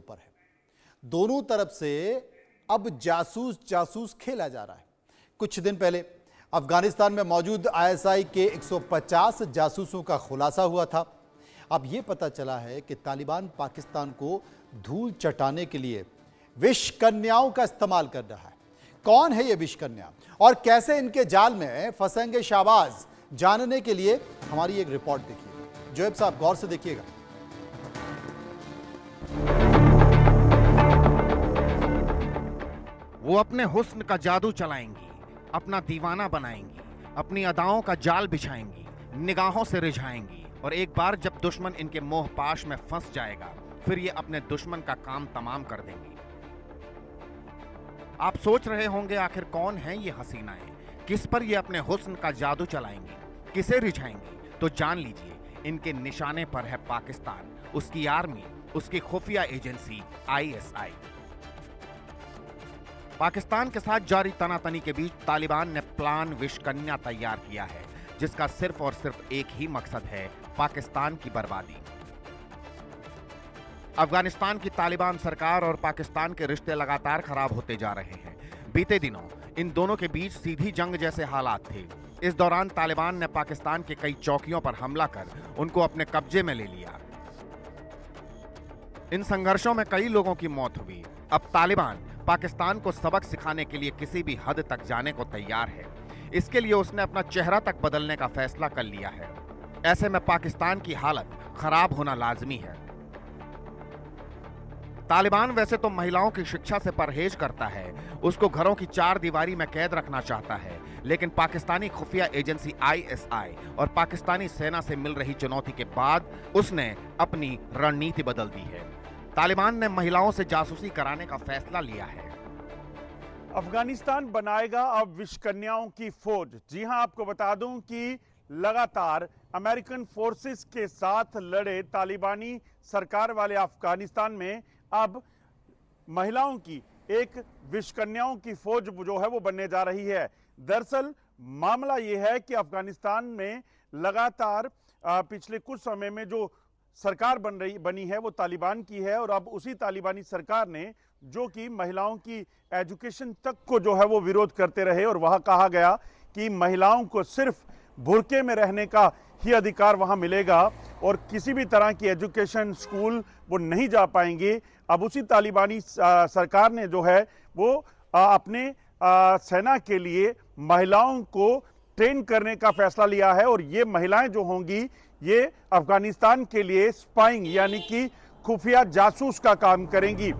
ऊपर है। दोनों तरफ से अब जासूस जासूस खेला जा रहा है। कुछ दिन पहले अफगानिस्तान में मौजूद आईएसआई के 150 जासूसों का खुलासा हुआ था। अब यह पता चला है कि तालिबान पाकिस्तान को धूल चटाने के लिए विष कन्याओं का इस्तेमाल कर रहा है। कौन है ये विष कन्या और कैसे इनके जाल में फंसेंगे शाहबाज, जानने के लिए हमारी एक रिपोर्ट देखिए। जोएब साहब गौर से देखिएगा। वो अपने हुस्न का जादू चलाएंगी, अपना दीवाना बनाएंगी, अपनी अदाओं का जाल बिछाएंगी, निगाहों से रिझाएंगी और एक बार जब दुश्मन इनके मोहपाश में फंस जाएगा फिर ये अपने दुश्मन का काम तमाम कर देंगी। आप सोच रहे होंगे आखिर कौन है ये हसीनाएं, किस पर ये अपने हुस्न का जादू चलाएंगी, किसे रिझाएंगी? तो जान लीजिए, इनके निशाने पर है पाकिस्तान, उसकी आर्मी, उसकी खुफिया एजेंसी आईएसआई। पाकिस्तान के साथ जारी तनातनी के बीच तालिबान ने प्लान विष कन्या तैयार किया है, जिसका सिर्फ और सिर्फ एक ही मकसद है, पाकिस्तान की बर्बादी। अफगानिस्तान की तालिबान सरकार और पाकिस्तान के रिश्ते लगातार खराब होते जा रहे हैं। बीते दिनों इन दोनों के बीच सीधी जंग जैसे हालात थे। इस दौरान तालिबान ने पाकिस्तान के कई चौकियों पर हमला कर उनको अपने कब्जे में ले लिया। इन संघर्षों में कई लोगों की मौत हुई। अब तालिबान पाकिस्तान को सबक सिखाने के लिए किसी भी हद तक जाने को तैयार है। इसके लिए उसने अपना चेहरा तक बदलने का फैसला कर लिया है। ऐसे में पाकिस्तान की हालत खराब होना लाजमी है। तालिबान वैसे तो महिलाओं की शिक्षा से परहेज करता है, उसको घरों की चार दीवारी में कैद रखना चाहता है, लेकिन पाकिस्तानी खुफिया एजेंसी आईएसआई और पाकिस्तानी सेना से मिल रही चुनौती के बाद उसने अपनी रणनीति बदल दी है। तालिबान ने महिलाओं से जासूसी कराने का फैसला लिया है। अफगानिस्तान बनाएगा अब विष कन्याओं की फौज। जी हां, आपको बता दूं कि लगातार अमेरिकन फोर्सेस के साथ लड़े तालिबानी सरकार वाले अफगानिस्तान में अब महिलाओं की एक विष कन्याओं की फौज जो है वो बनने जा रही है। दरअसल मामला ये है कि अफगानिस्तान में लगातार पिछले कुछ समय में जो सरकार बनी है वो तालिबान की है और अब उसी तालिबानी सरकार ने, जो कि महिलाओं की एजुकेशन तक को जो है वो विरोध करते रहे और वहां कहा गया कि महिलाओं को सिर्फ बुर्के में रहने का ही अधिकार वहां मिलेगा और किसी भी तरह की एजुकेशन, स्कूल वो नहीं जा पाएंगे। अब उसी तालिबानी सरकार ने जो है वो अपने सेना के लिए महिलाओं को ट्रेन करने का फैसला लिया है और ये महिलाएं जो होंगी ये अफगानिस्तान के लिए स्पाइंग यानी कि खुफिया जासूस का काम करेंगी।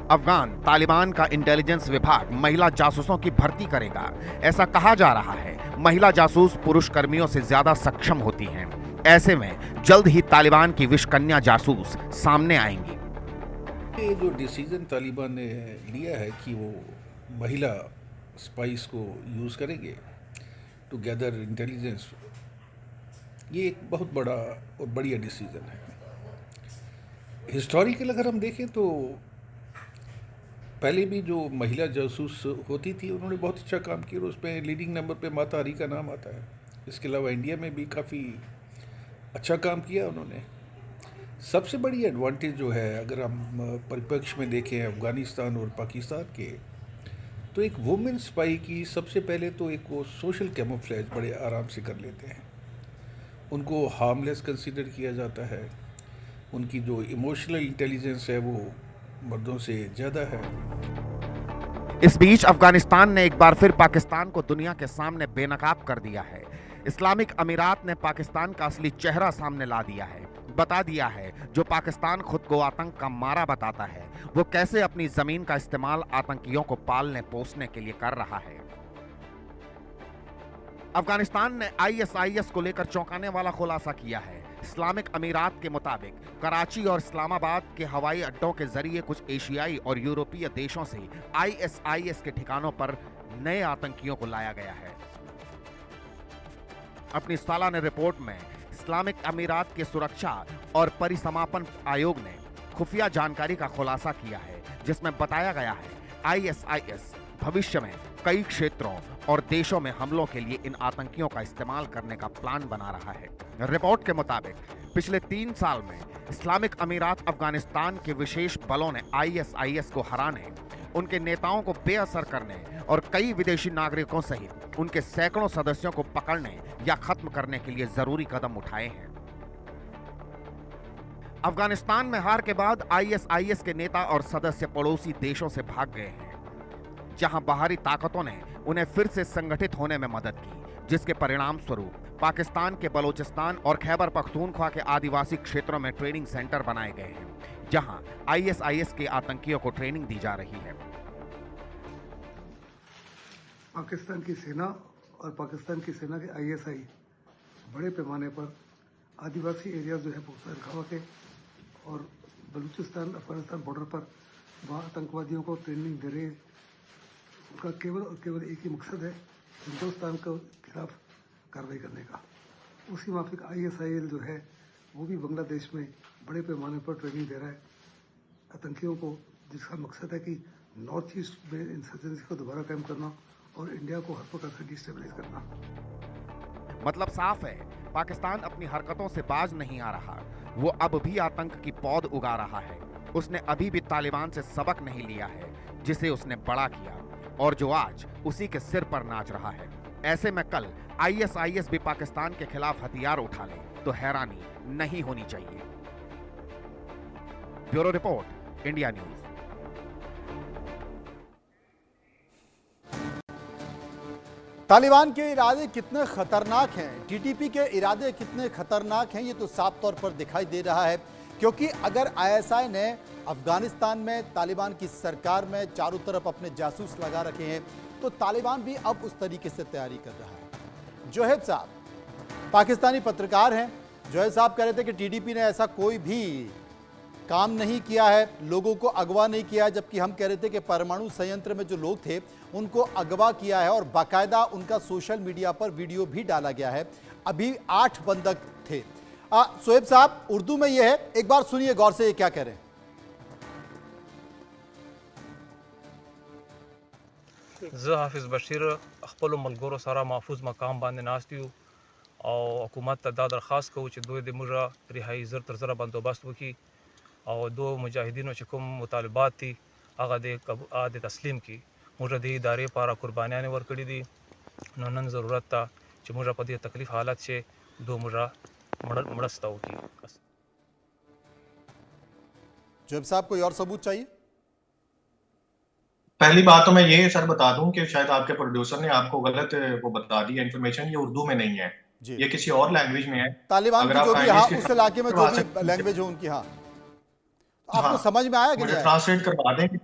अफगान तालिबान का इंटेलिजेंस विभाग महिला जासूसों की भर्ती करेगा। ऐसा कहा जा रहा है महिला जासूस पुरुष कर्मियों से ज्यादा सक्षम होती हैं। ऐसे में जल्द ही तालिबान की विष कन्या जासूस सामने आएंगी। ये जो डिसीजन तालिबान ने लिया है कि वो महिला स्पाइस को यूज़ करेंगे टू गैदर इंटेलिजेंस, ये एक बहुत बड़ा और बढ़िया डिसीजन है। हिस्टोरिकल अगर हम देखें तो पहले भी जो महिला जासूस होती थी उन्होंने बहुत अच्छा काम किया और उस पर लीडिंग नंबर पे माता हरी का नाम आता है। इसके अलावा इंडिया में भी काफ़ी अच्छा काम किया उन्होंने। सबसे बड़ी एडवांटेज जो है अगर हम परिप्रेक्ष्य में देखें अफ़गानिस्तान और पाकिस्तान के, तो एक वुमेन स्पाई की सबसे पहले तो एक वो सोशल कैमोफ्लेज बड़े आराम से कर लेते हैं। उनको हार्मलेस कंसीडर किया जाता है। उनकी जो इमोशनल इंटेलिजेंस है वो मर्दों से ज़्यादा है। इस बीच अफगानिस्तान ने एक बार फिर पाकिस्तान को दुनिया के सामने बेनकाब कर दिया है। इस्लामिक अमीरात ने पाकिस्तान का असली चेहरा सामने ला दिया है। बता दिया है जो पाकिस्तान खुद को आतंक का मारा बताता है, वो कैसे अपनी जमीन का इस्तेमाल आतंकियों को पालने पोसने के लिए कर रहा है। अफगानिस्तान ने आईएसआईएस को लेकर चौंकाने वाला खुलासा किया है। इस्लामिक अमीरात के मुताबिक कराची और इस्लामाबाद के हवाई अड्डों के जरिए कुछ एशियाई और यूरोपीय देशों से आईएसआईएस के ठिकानों पर नए आतंकियों को लाया गया है। अपनी सालाना रिपोर्ट में इस्लामिक अमीरात के सुरक्षा और परिसमापन आयोग ने खुफिया जानकारी का खुलासा किया है, जिसमें बताया गया है आईएसआईएस भविष्य में कई क्षेत्रों और देशों में हमलों के लिए इन आतंकियों का इस्तेमाल करने का प्लान बना रहा है। रिपोर्ट के मुताबिक पिछले 3 साल में इस्लामिक अमीरात अफगानिस्तान के विशेष बलों ने ISIS को हराने, उनके नेताओं को बेअसर करने और कई विदेशी नागरिकों सहित उनके सैकड़ों सदस्यों को पकड़ने या खत्म करने के लिए जरूरी कदम उठाए हैं। अफगानिस्तान में हार के बाद ISIS के नेता और सदस्य पड़ोसी देशों से भाग गए हैं, जहां बाहरी ताकतों ने उन्हें फिर से संगठित होने में मदद की, जिसके परिणाम स्वरूप पाकिस्तान के बलूचिस्तान और खैबर पख्तूनख्वा के आदिवासी क्षेत्रों में ट्रेनिंग सेंटर बनाए गए हैं, जहां ISIS के आतंकियों को ट्रेनिंग दी जा रही है। पाकिस्तान की सेना और पाकिस्तान की सेना के ISI बड़े पैमाने पर आदिवासी एरिया जो है पुख्तरखावा के और बलूचिस्तान अफगानिस्तान बॉर्डर पर वहाँ आतंकवादियों को ट्रेनिंग दे रहे हैं। उनका केवल और केवल एक ही मकसद है हिंदुस्तान के खिलाफ कार्रवाई करने का। उसी माफिक ISIL जो है वो भी बांग्लादेश में बड़े पैमाने पर ट्रेनिंग दे रहा है आतंकियों को, जिसका मकसद है कि नॉर्थ ईस्ट में इंसर्जेंसी को दोबारा कायम करना और इंडिया को हर प्रकार से डिस्टेबलाइज करना। मतलब साफ है, पाकिस्तान अपनी हरकतों से बाज नहीं आ रहा। वो अब भी आतंक की पौध उगा रहा है। उसने अभी भी तालिबान से सबक नहीं लिया है, जिसे उसने बड़ा किया और जो आज उसी के सिर पर नाच रहा है। ऐसे में कल ISIS भी पाकिस्तान के खिलाफ हथियार उठा ले तो हैरानी नहीं होनी चाहिए। Bureau report, India news. Taliban के इरादे कितने खतरनाक हैं, TTP के इरादे कितने खतरनाक हैं, ये तो साफ तौर पर दिखाई दे रहा है। क्योंकि अगर ISI ने अफगानिस्तान में तालिबान की सरकार में चारों तरफ अपने जासूस लगा रखे हैं, तो तालिबान भी अब उस तरीके से तैयारी कर रहा है। जोहेब साहब पाकिस्तानी पत्रकार हैं। जोहेब साहब कह रहे थे कि TTP ने ऐसा कोई भी काम नहीं किया है, लोगों को अगवा नहीं किया, जबकि हम कह रहे थे कि परमाणु संयंत्र में जो लोग थे उनको अगवा किया है और बाकायदा उनका सोशल मीडिया पर वीडियो भी डाला गया है। अभी 8 बंधक थे। शोएब साहब, उर्दू में यह है, एक बार सुनिए गौर से, ये क्या कह रहे हैं। ज़ हाफिज़ बशीर खपलो मलगोरो सारा महफूज मकाम बांधे नास्ती और हुकूमत ता दा दरख्वास्त को दो दे मुरा रिहाई ज़र तर ज़रा बंदोबस्त वकी और दो मुजाहिदीनों चुकुम मुतालबात थी आगा दे तस्लीम की मुरा दे इदारे पारा कुर्बानियाँ ने वर्कड़ी दी नन ज़रूरत था कि मुरा पदी तकलीफ हालत से दो मुरा मड़स्ता होगी। जोहेब साहब, कोई और सबूत चाहिए? पहली बात तो मैं ये सर बता दूं कि शायद आपके प्रोड्यूसर ने आपको गलत वो बता दी है इन्फॉर्मेशन। ये उर्दू में नहीं है, ये किसी और लैंग्वेज में है। तालिबान की जो भी, हाँ, उस इलाके में जो भी लैंग्वेज हो उनकी, हाँ, आपको समझ में आया कि नहीं? ट्रांसलेट करवा देंगे,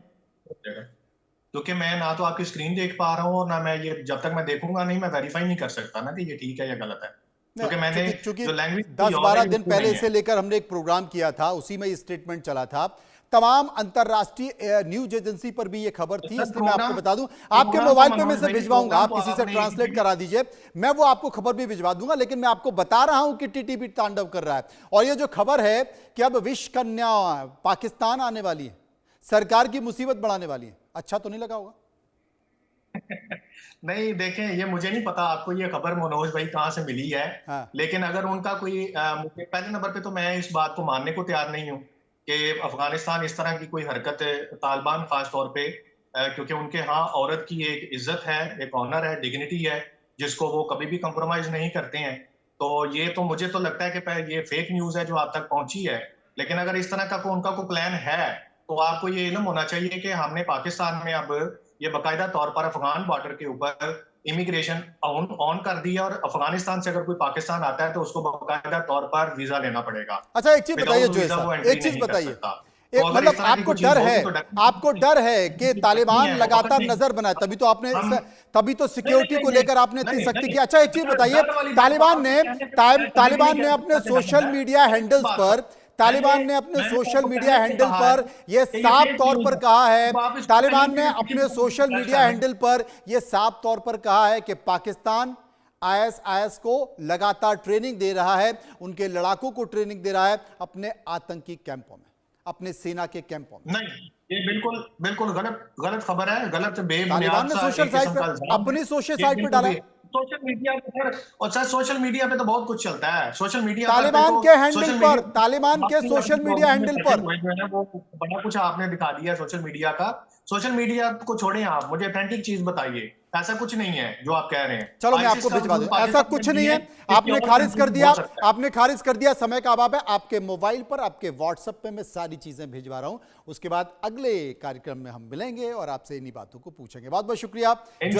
क्योंकि मैं ना तो आपकी स्क्रीन देख पा रहा हूँ और ना मैं ये, जब तक मैं देखूंगा नहीं, मैं वेरीफाई नहीं कर सकता ना कि ये ठीक है या गलत है। क्योंकि मैंने चूंकि जो लैंग्वेज 10-12 दिन पहले इसे लेकर हमने एक प्रोग्राम किया था, उसी में ये स्टेटमेंट चला था। तमाम अंतरराष्ट्रीय न्यूज एजेंसी पर भी ये खबर थी, इसलिए मैं आपको बता दूं, आपके मोबाइल पे मैं इसे भिजवाऊंगा, आप किसी से ट्रांसलेट करा दीजिए, मैं वो आपको खबर भी भिजवा दूंगा। लेकिन मैं आपको बता रहा हूं कि TTP तांडव कर रहा है। और ये जो खबर है कि अब विश्व कन्या पाकिस्तान आने वाली है, सरकार की मुसीबत बढ़ाने वाली है, अच्छा तो नहीं लगा होगा? नहीं, देखें, ये मुझे नहीं पता आपको ये खबर मनोज भाई कहाँ से मिली है। हाँ। लेकिन अगर उनका कोई पहले नंबर पे तो मैं इस बात को मानने को तैयार नहीं हूँ कि अफगानिस्तान इस तरह की कोई हरकत, तालिबान खास तौर पे, क्योंकि उनके यहाँ औरत की एक इज्जत है, एक ऑनर है, डिग्निटी है, जिसको वो कभी भी कंप्रोमाइज नहीं करते हैं। तो ये तो मुझे तो लगता है कि ये फेक न्यूज है जो आप तक पहुंची है। लेकिन अगर इस तरह का उनका कोई प्लान है तो आपको ये इल्म होना चाहिए कि हमने पाकिस्तान में अब ये बाकायदा तौर पर अफगान बॉर्डर के ऊपर इमिग्रेशन ऑन कर दी है और अफगानिस्तान से अगर कोई पाकिस्तान आता है तो उसको बाकायदा तौर पर वीजा लेना पड़ेगा। अच्छा, एक चीज बताइए जो है, एक चीज बताइए, एक मतलब आपको डर है, आपको डर है कि तालिबान लगातार नजर बनाए, तभी तो आपने, तभी तो सिक्योरिटी को लेकर आपने इतनी सख्ती की। अच्छा, एक चीज बताइए, तालिबान ने अपने सोशल मीडिया हैंडल्स पर, तालिबान ने अपने सोशल मीडिया हैंडल पर यह साफ तौर पर कहा है, तालिबान ने अपने सोशल मीडिया हैंडल पर यह साफ तौर पर कहा है कि पाकिस्तान ISIS को लगातार ट्रेनिंग दे रहा है, उनके लड़ाकों को ट्रेनिंग दे रहा है अपने आतंकी कैंपों में। अपने सेना के कैंपों में। नहीं, ये बिल्कुल बिल्कुल गलत खबर है, गलत तालिबान बेबुनियाद ने सा सोशल एक साइट किस्म का पे इल्जाम है। अपनी सोशल ये साइट पे बिल्कुल डाला। भी सोशल मीडिया पे और सर सोशल मीडिया पे तो बहुत कुछ चलता है। सोशल मीडिया तालिबान के हैंडल पर, तालिबान के सोशल मीडिया हैंडल पर जो है ना वो बड़ा कुछ आपने दिखा दिया सोशल मीडिया का। सोशल मीडिया को छोड़ें आप, मुझे ऑथेंटिक चीज बताइए। ऐसा कुछ नहीं है जो आप कह रहे हैं। चलो मैं आपको भिजवा दूं, ऐसा कुछ नहीं है। आपने खारिज कर दिया, आपने खारिज कर दिया। समय का अभाव है। आपके मोबाइल पर, आपके व्हाट्सएप पे मैं सारी चीजें भिजवा रहा हूं। उसके बाद अगले कार्यक्रम में हम मिलेंगे और आपसे इन्हीं बातों को पूछेंगे। बहुत बहुत शुक्रिया जो